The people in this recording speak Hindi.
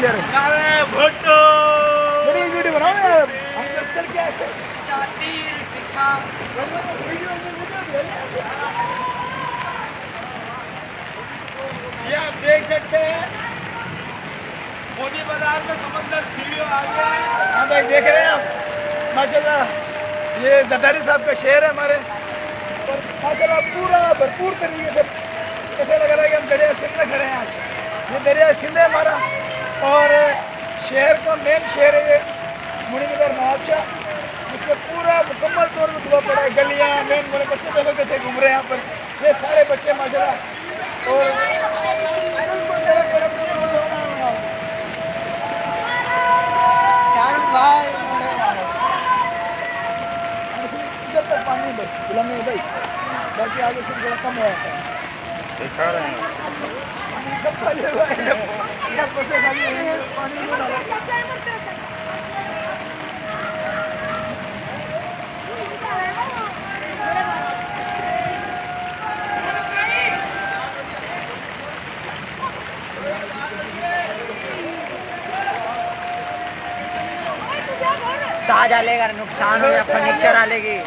यार। अरे भुट्टो बड़ी वीडियो बनाओ यार, हम तो चल के आए। ये आप देख सकते हैं मोदी बाजार में समंदर सीढ़ियों आ गया है। हाँ भाई देख रहे हैं आप माशाल्लाह, ये ददारी साहब का शहर है हमारे, और माशाल्लाह पूरा भरपूर तरीके से ऐसा लग रहा है कि हम दरिया सिंध में खड़े हैं आज। ये दरिया सिंध है हमारा, और शहर का मेन शहर है ये मुनीनगर नवाबशाह, जिसमें पूरा मुकम्मल तौर पर धुआ पड़ा है। गलियाँ मेन मेरे बच्चे पहले कैसे घूम रहे हैं यहाँ पर, ये सारे बच्चे माशाल्लाह। और इधर तक पानी बस गुलाम नहीं भाई, बाकी आगे से थोड़ा कम हो जाता है। दिखा रहे हैं पानी नहीं डाला। ताज आलेगा, नुकसान हो या फर्नीचर आलेगी।